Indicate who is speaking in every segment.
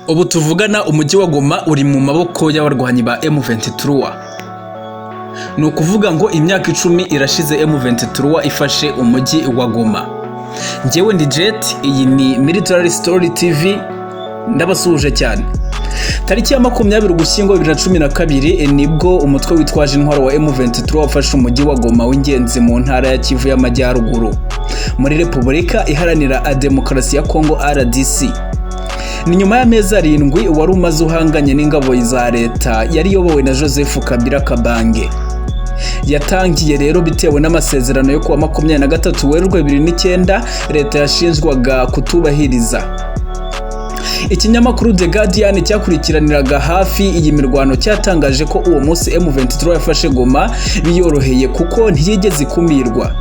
Speaker 1: Ubu tuvugana umujyi wa Goma uri mu maboko y'abarwanyi ba M23. Ni ukuvuga ngo imyaka 10 irashize M23 ifashe umujyi wa Goma. Njyewe ndi Jet, iyi ni Military Story TV, ndabasuhuje cyane. Tariki ya 20 Ugushyingo 2012 nibwo umutwe witwaje intwaro wa M23 wafashe umujyi wa Goma w'ingenzi mu ntara ya Kivu y'Amajyaruguru muri Repubulika Iharanira Demokarasi ya Kongo RDC. Ni nyuma y'amezi 7 wari umaze uhanganye n'ingabo za leta yari yobowe na Joseph Kabila Kabange. Yatangiye rero bitewe n'amasezerano yo kuwa 23 Werurwe 2009 leta yashinjwaga kutubahiriza. Ikinyamakuru The Guardian cyakurikiraniraga hafi iyi mirwano cyatangaje ko uwo munsi M23 yafashe Goma biyoroheye kuko ntiyigeze ikumirwa,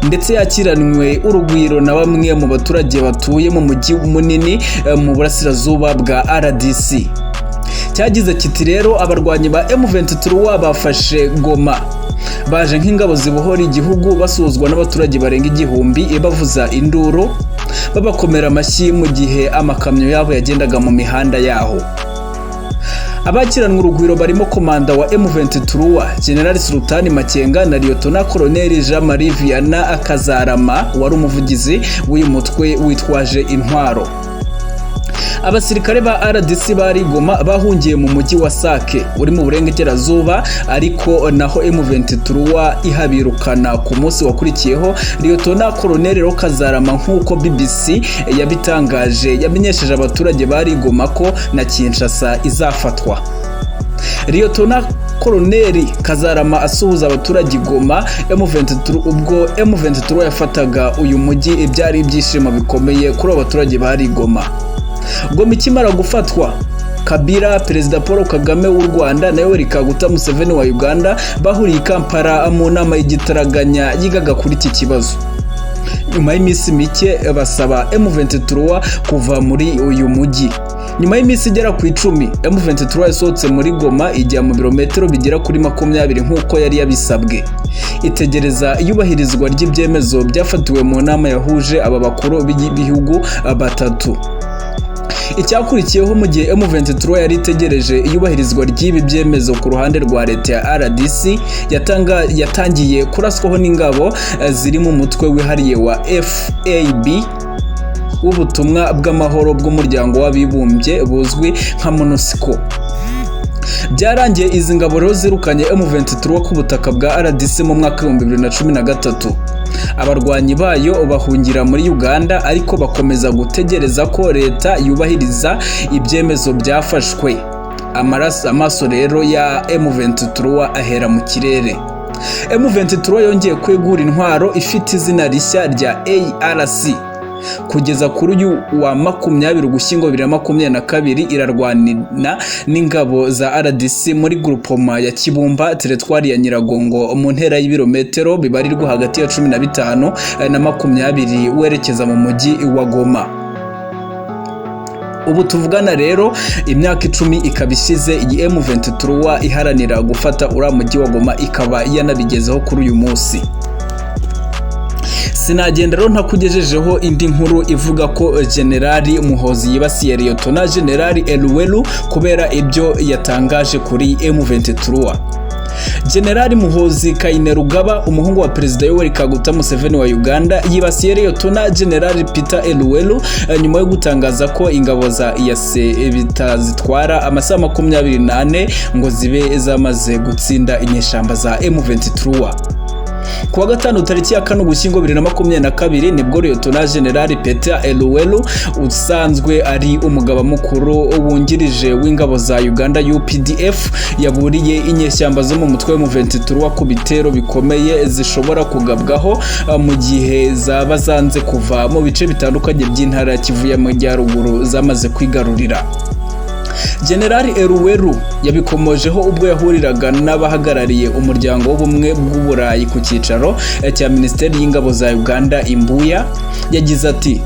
Speaker 1: ndetse yakiranwe urugwiro na bamwe mu baturage batuye mu mujyi munini mu burasirazuba bwa RDC. Cyagize kiti rero abarwanyi ba M23 bafashe Goma baje nk'ingabo zibohora igihugu, basuzwa n'abaturage barenga igihumbi bavuza induru, babakomera amashyi mu gihe amakamyo yabo yagendaga mu mihanda yaho. Abakiranwe urugwiro barimo komanda wa M23 General Sultan Makenga na Lieutenant Colonel Jean Marie Vianney Akazarama wari umuvugizi w'uyu mutwe witwaje intwaro. Abasirikare ba RDC bari Goma bahungiye mu mujyi wa Sake uri mu burengerazuba, ariko naho M23 ihabirukana ku munsi wakurikiyeho. Lieutenant Colonel Kazarama nk'uko BBC yabitangaje yamenyesheje abaturage bari Goma ko na Kinshasa izafatwa. Lieutenant Colonel Kazarama asuhuza abaturage Goma M23 ubwo M23 yafataga uyu mujyi, ibyari ibyishimo bikomeye kuri abaturage bari Goma. Goma ikimara gufatwa, Kabila, Perezida Paul Kagame w'u Rwanda na Yoweri Kaguta Museveni wa Uganda bahuriye i Kampala mu nama y'igitaraganya yigaga kuri iki kibazo. Nyuma y'iminsi mike basaba M23 kuva muri uyu mujyi. Nyuma y'iminsi igera ku 10 M23 yasohotse muri Goma ijya mu birometero bigera kuri 20 nk'uko yari yabisabwe. Itegereza iyubahirizwa ry'ibyemezo byafatiwe mu nama yahuje aba bakuru b'ibihugu batatu. Icyakurikiyeho mu gihe M23 yari itegereje iyubahirizwa ry'ibi byemezo ku ruhande rwa leta ya RDC, yatangiye kuraswaho n'ingabo ziri mu mutwe wihariye wa FAB w'ubutumwa bw'amahoro bw'umuryango w'abibumbye buzwi nka MONUSCO. Byarangiye izi ngabo rero zirukanye M23 ku butaka bwa RDC mu mwaka wa 2013. Abarwanyi bayo bahungira muri Uganda, ariko bakomeza gutegereza ko leta yubahiriza ibyemezo byafashwe. Amaso rero ya M23 ahera mu kirere. M23 yongeye kwegura intwaro ifite izina rishya rya ARC. Kugeza kuri uyu wa 20 Ugushyingo 2022 irarwanira n'ingabo za RDC muri groupement ya Kibumba, teritwari ya Nyiragongo, mu ntera y'ibirometero bibarirwa hagati ya 15 na 20 werekeza mu mujyi wa Goma. Ubu tuvugana rero imyaka 10 ikabishize iyi M23 iharanira gufata ura mujyi wa Goma, ikaba yanabigezeho kuri uyu munsi. Sinagenda rero ntakugejejeho indi nkuru ivuga ko Generali Muhozi yibasiye Lieutenant General Eluwelu kubera ibyo yatangaje kuri M23. Generali Muhozi Kainerugaba, umuhungu wa Perezida Yoweri Kaguta Museveni wa Uganda, yibasiye Lieutenant General Peter Eluwelu nyuma yo gutangaza ko ingabo za yose bitazitwara amasaha 24 ngo zibe zamaze gutsinda inyeshamba za M23. Kuwa gatanu tariki ya 4 Ugushyingo 2022 nibwo Lieutenant General Peter Eluwelu usanzwe ari umugaba mukuru wungirije w'ingabo za Uganda UPDF yaburiye inyeshyamba zo mu mutwe wa M23 ku bitero bikomeye zishobora kugabwaho mu gihe zaba zanze kuva mu bice bitandukanye by'intara ya Kivu y'Amajyaruguru zamaze kwigarurira. General Eluwelu yabikomojeho ubwo yahuriraga n'abahagarariye umuryango w'ubumwe bw'Uburayi ku cyicaro cya Minisiteri y'Ingabo za Uganda Imbuya. Yagize ati,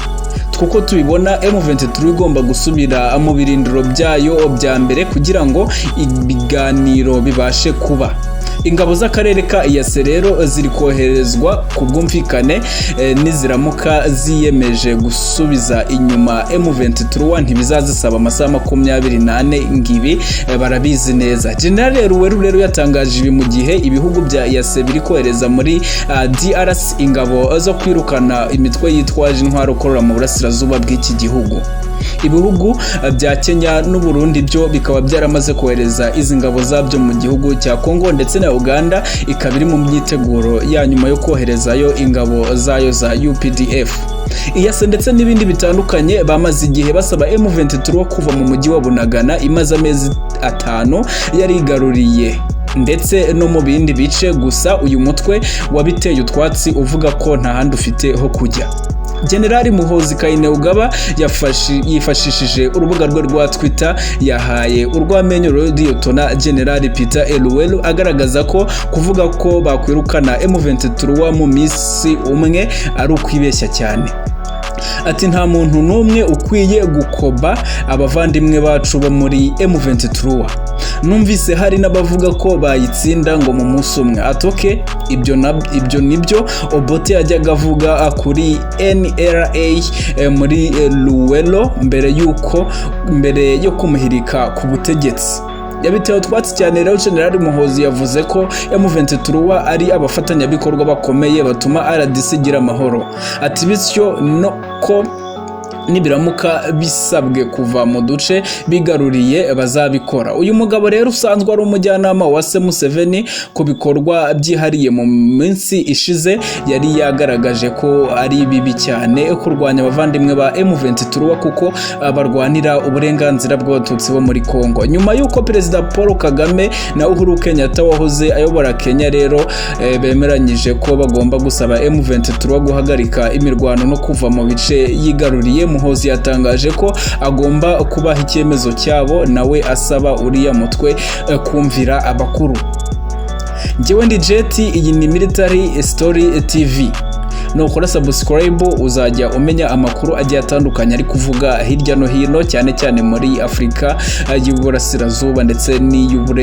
Speaker 1: kuko tubibona M23 igomba gusubira mu birindiro byayo bya mbere kugira ngo ibiganiro bibashe kuba. ingabo z'akarere ka Yose rero ziri koherezwa ku bwumvikane niziramuka ziyemeje gusubiza inyuma M23 ntibizazisaba amasaha 24 ngibi barabizi neza. General Ruweru rero yatangaje ibi mu gihe ibihugu bya Yose biri kohereza muri DRC ingabo zo kwirukana imitwe yitwaje intwaro korora mu burasirazuba bw'iki gihugu. Ibihugu bya Kenya n'u Burundi byo bikaba byaramaze kohereza izi ngabo zabyo mu gihugu cya Kongo ndetse na Uganda ikaba iri mu myiteguro ya nyuma yo koherezayo ingabo zayo za UPDF. Iyase ndetse n'ibindi bitandukanye bamaze igihe basaba M23 kuva mu mujyi wa Bunagana imaze amezi 5 yari igaruriye ndetse no mu bindi bice, gusa uyu mutwe wabiteye utwatsi uvuga ko nta handi ufite ho kujya. General Muhozi Kainerugaba yifashishije urubuga rwe rwa Twitter yahaye urwamenyo Lieutenant General Peter Eluwelu agaragaza ko kuvuga ko bakwirukana M23 mu minsi umwe ari ukwibeshya cyane. Ati nta muntu n'umwe ukwiye gukoba abavandimwe bacu bo muri M23. Numvise hari n'abavuga ko bayitsinda ngo mu munsi umwe. Atoke ibyo nibyo Obote yajyaga avuga kuri NRA muri Luwelo mbere yo kumuhirika ku butegetsi. Yabitewe utwatsi cyane rero General Muhozi yavuze ko M23 ari abafatanyabikorwa bakomeye batuma RDC igira amahoro. Ati bityo no ko nibiramuka bisabwe kuva mu duce bigaruriye bazabikora. Uyu mugabo rero usanzwe ari umujyanama wa Museveni ku bikorwa byihariye mu minsi ishize yari yagaragaje ko ari bibi cyane kurwanya abavandimwe ba M23 kuko barwanira uburenganzira bw'abatutsi bo muri Kongo. Nyuma y'uko Perezida Paul Kagame na Uhuru Kenyatta wahoze ayobora Kenya rero bemeranyije ko bagomba gusaba M23 guhagarika imirwano no kuva mu bice yigaruriye, Muhozi yatangaje ko agomba kubaha icyemezo cyabo, nawe asaba uriya mutwe kumvira abakuru. Njyewe ndi Jeti, iyi ni Military Story TV. Nukora subscribe uzajya umenya amakuru agiye atandukanye ari kuvuga hirya no hino, cyane cyane muri Afrika y'Uburasirazuba ndetse n'iy'Uburengerazuba.